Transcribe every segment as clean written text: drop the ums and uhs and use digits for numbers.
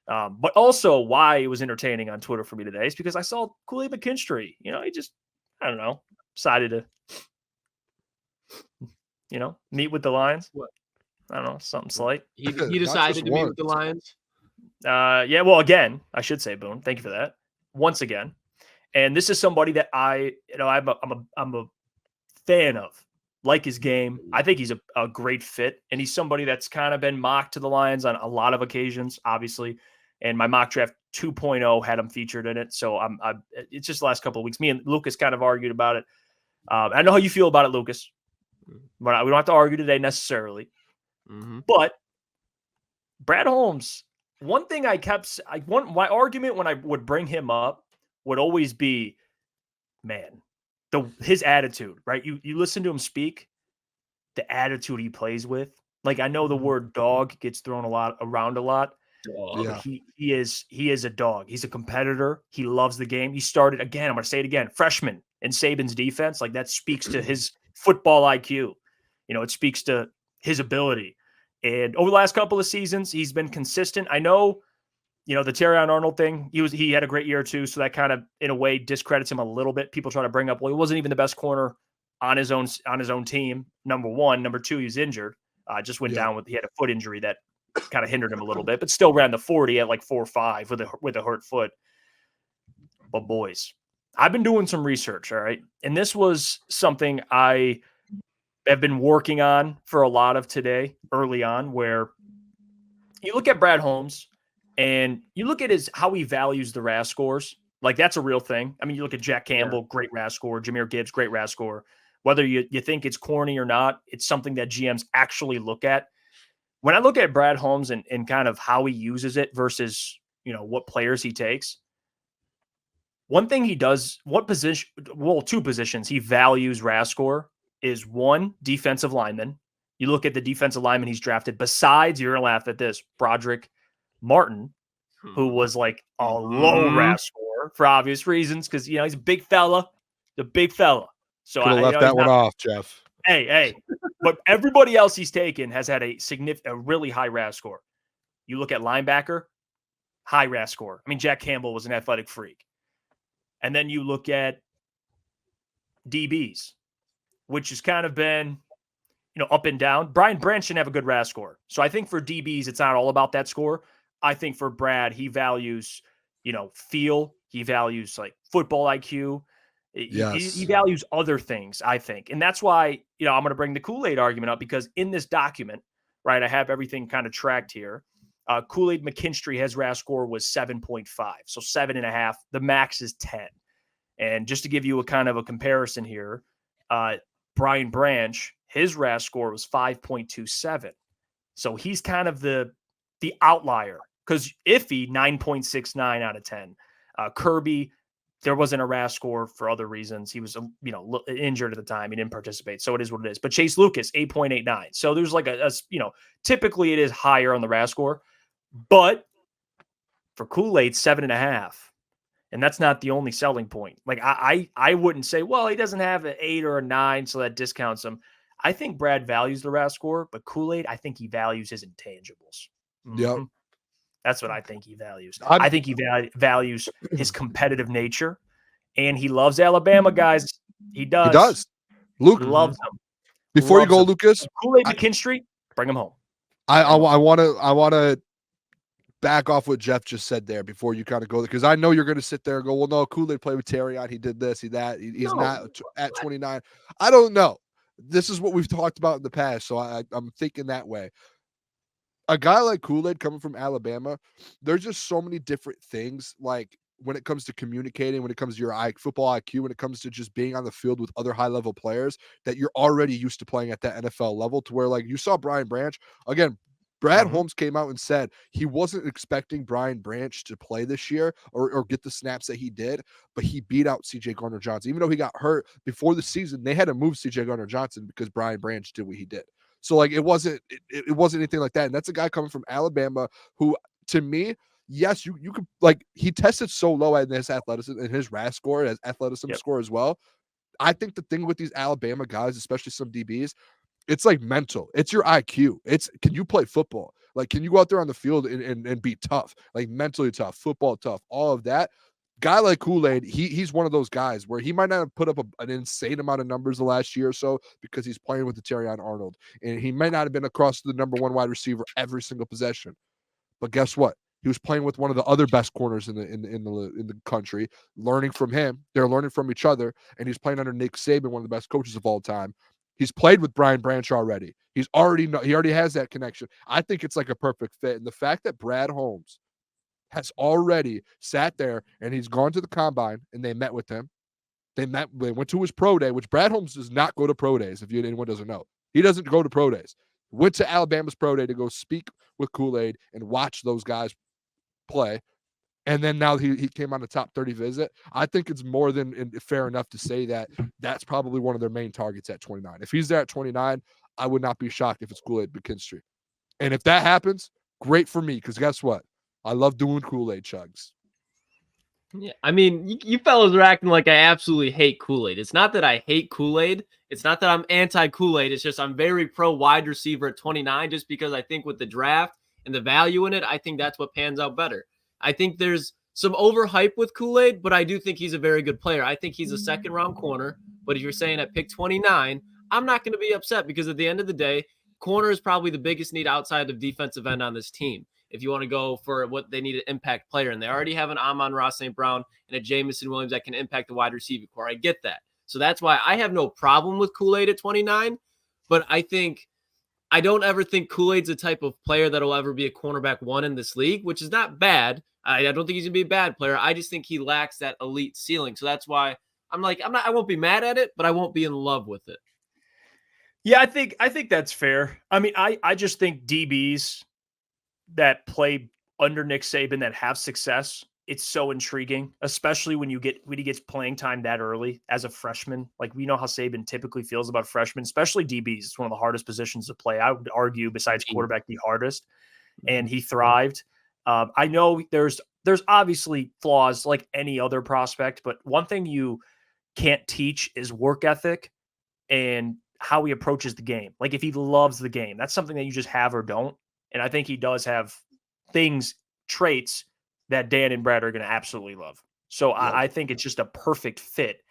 But also why it was entertaining on Twitter for me today is because I saw Kool-Aid McKinstry. He just, I don't know, decided to, meet with the Lions. What? I don't know, something slight. He decided to meet with the Lions. Yeah. Well, again, I should say, Boone. Thank you for that. Once again, and this is somebody that I'm a fan of. Like his game. I think he's a great fit, and he's somebody that's kind of been mocked to the Lions on a lot of occasions, obviously. And my mock draft 2.0 had him featured in it. So it's just the last couple of weeks. Me and Lucas kind of argued about it. I know how you feel about it, Lucas, but we don't have to argue today necessarily. Mm-hmm. But Brad Holmes, one thing my argument when I would bring him up would always be, man, his attitude, right? You listen to him speak, the attitude he plays with. Like, I know the word dog gets thrown around a lot. Yeah. He is a dog. He's a competitor. He loves the game. He started, again, I'm going to say it again, freshman in Saban's defense. Like, that speaks to his football IQ. It speaks to his ability. And over the last couple of seasons, he's been consistent. I know, the Terrion Arnold thing, he had a great year too. So that kind of, in a way, discredits him a little bit. People try to bring up, well, he wasn't even the best corner on his own team. Number one. Number two, he's injured. Just went down he had a foot injury that kind of hindered him a little bit, but still ran the 40 at like 4.5 with a hurt foot. But boys, I've been doing some research. All right. And this was something I have been working on for a lot of today early on, where you look at Brad Holmes and you look at how he values the RAS scores. Like, that's a real thing. I mean, you look at Jack Campbell, great RAS score. Jameer Gibbs, great RAS score. Whether you think it's corny or not, it's something that GMs actually look at. When I look at Brad Holmes and kind of how he uses it versus, what players he takes, one thing he does, two positions he values RAS score is one, defensive lineman. You look at the defensive lineman he's drafted, besides, you're going to laugh at this, Broderick Martin, who was like a low RAS score for obvious reasons, because, he's a big fella, So I left that one off, Jeff. Hey, but everybody else he's taken has had a really high RAS score. You look at linebacker, high RAS score. I mean, Jack Campbell was an athletic freak. And then you look at DBs, which has kind of been, up and down. Brian Branch didn't have a good RAS score. So I think for DBs, it's not all about that score. I think for Brad, he values, feel. He values like football IQ. Yes. He values other things, I think. And that's why, I'm going to bring the Kool-Aid argument up, because in this document, right, I have everything kind of tracked here. Kool-Aid McKinstry, his RAS score was 7.5. So 7.5. The max is 10. And just to give you a kind of a comparison here, Brian Branch, his RAS score was 5.27. So he's kind of the outlier, because Iffy, 9.69 out of 10. Kirby, there wasn't a RAS score for other reasons. He was, injured at the time. He didn't participate. So it is what it is. But Chase Lucas, 8.89. So there's like typically it is higher on the RAS score. But for Kool-Aid, 7.5. And that's not the only selling point. Like, I wouldn't say, well, he doesn't have an 8 or a 9, so that discounts him. I think Brad values the RAS score, but Kool-Aid, I think he values his intangibles. Yep. That's what I think he values. I think he values his competitive nature, and he loves Alabama guys. He does. He does. Luke, he loves them. Before you go, Lucas, Kool-Aid McKinstry, bring him home. I want to back off what Jeff just said there before you kind of go there, because I know you're going to sit there and go, well, no, Kool-Aid played with Terrion. He did this, he that. He's not at 29. I don't know. This is what we've talked about in the past, so I'm thinking that way. A guy like Kool-Aid coming from Alabama, there's just so many different things, like when it comes to communicating, when it comes to your football IQ, when it comes to just being on the field with other high-level players, that you're already used to playing at that NFL level, to where, like, you saw Brian Branch. Again, Brad Holmes came out and said he wasn't expecting Brian Branch to play this year or get the snaps that he did, but he beat out C.J. Gardner-Johnson. Even though he got hurt before the season, they had to move C.J. Gardner-Johnson because Brian Branch did what he did. So, like, it wasn't anything like that. And that's a guy coming from Alabama who, to me, yes, you could, like, he tested so low in his athleticism and his RAS score, his athleticism score as well. I think the thing with these Alabama guys, especially some DBs, it's like mental. It's your IQ. Can you play football? Like, can you go out there on the field and be tough, like mentally tough, football tough, all of that? Guy like Kool-Aid, he's one of those guys where he might not have put up an insane amount of numbers the last year or so because he's playing with the Terrion Arnold, and he might not have been across the number 1 wide receiver every single possession. But guess what? He was playing with one of the other best corners in the country, learning from him. They're learning from each other, and he's playing under Nick Saban, one of the best coaches of all time. He's played with Brian Branch already. He already has that connection. I think it's like a perfect fit. And the fact that Brad Holmes has already sat there and he's gone to the combine and they met with him. They went to his pro day, which Brad Holmes does not go to pro days. If anyone doesn't know, he doesn't go to pro days. Went to Alabama's pro day to go speak with Kool-Aid and watch those guys play. And then now he came on the top 30 visit. I think it's more than fair enough to say that that's probably one of their main targets at 29. If he's there at 29, I would not be shocked if it's Kool-Aid McKinstry. And if that happens, great for me, because guess what? I love doing Kool-Aid chugs. Yeah, I mean, you fellas are acting like I absolutely hate Kool-Aid. It's not that I hate Kool-Aid. It's not that I'm anti-Kool-Aid. It's just I'm very pro wide receiver at 29 just because I think with the draft and the value in it, I think that's what pans out better. I think there's some overhype with Kool-Aid, but I do think he's a very good player. I think he's a second-round corner, but if you're saying at pick 29, I'm not going to be upset because at the end of the day, corner is probably the biggest need outside of defensive end on this team. If you want to go for what they need an impact player, and they already have an Amon-Ra St. Brown and a Jamison Williams that can impact the wide receiver core. I get that. So that's why I have no problem with Kool-Aid at 29, but I don't ever think Kool-Aid's the type of player that will ever be a cornerback 1 in this league, which is not bad. I don't think he's going to be a bad player. I just think he lacks that elite ceiling. So that's why I won't be mad at it, but I won't be in love with it. Yeah, I think that's fair. I mean, I just think DBs that play under Nick Saban that have success, it's so intriguing, especially when he gets playing time that early as a freshman. Like, we know how Saban typically feels about freshmen, especially DBs. It's one of the hardest positions to play. I would argue, besides quarterback, the hardest. And he thrived. I know there's obviously flaws like any other prospect, but one thing you can't teach is work ethic and how he approaches the game. Like, if he loves the game, that's something that you just have or don't. And I think he does have traits that Dan and Brad are going to absolutely love. So yep. I think it's just a perfect fit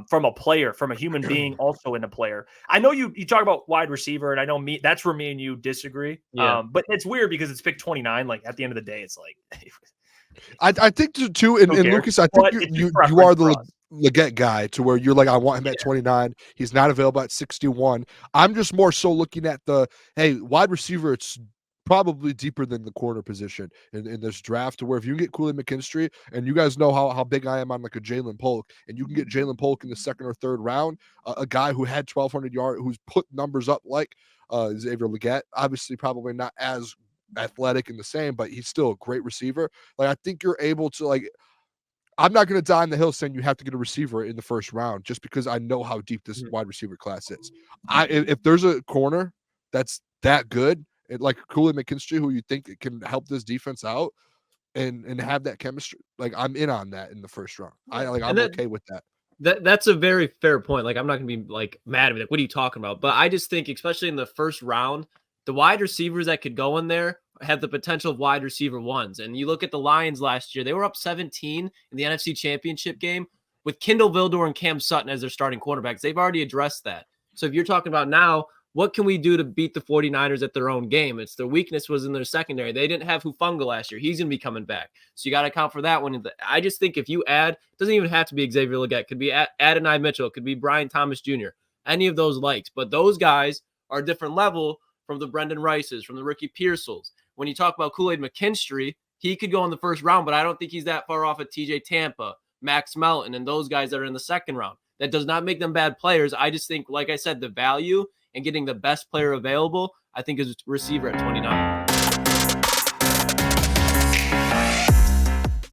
from a player, from a human being, also in a player. I know you talk about wide receiver, and I know that's where me and you disagree. Yeah. But it's weird because it's pick 29. Like, at the end of the day, it's like I think too, and Lucas, I think you are the Leggett guy to where you're like, I want him at 29. He's not available at 61. I'm just more so looking at wide receiver. It's probably deeper than the corner position in this draft, to where if you can get Kool-Aid McKinstry, and you guys know how big I am on like a Jalen Polk, and you can get Jalen Polk in the 2nd or 3rd round, a guy who had 1,200 yards, who's put numbers up like Xavier Leggett, obviously probably not as athletic and the same, but he's still a great receiver. Like, I think you're able to, like, I'm not going to die on the hill saying you have to get a receiver in the 1st round, just because I know how deep this wide receiver class is. If there's a corner that's that good, like Kool-Aid McKinstry, who you think can help this defense out and have that chemistry, like, I'm in on that in the 1st round. I'm okay with that. That's a very fair point. Like, I'm not going to be like mad at me. Like, what are you talking about? But I just think, especially in the 1st round, the wide receivers that could go in there have the potential of wide receiver 1s. And you look at the Lions last year, they were up 17 in the NFC Championship game with Kendall Vildor and Cam Sutton as their starting quarterbacks. They've already addressed that. So if you're talking about now, what can we do to beat the 49ers at their own game? It's their weakness was in their secondary. They didn't have Hufanga last year. He's going to be coming back. So you got to account for that one. I just think if you add, it doesn't even have to be Xavier Leggett. It could be Adonai Mitchell. It could be Brian Thomas Jr. Any of those likes. But those guys are a different level from the Brendan Rices, from the Ricky Pearsalls. When you talk about Kool-Aid McKinstry, he could go in the 1st round, but I don't think he's that far off of TJ Tampa, Max Melton, and those guys that are in the 2nd round. That does not make them bad players. I just think, like I said, the value and getting the best player available, I think, is receiver at 29.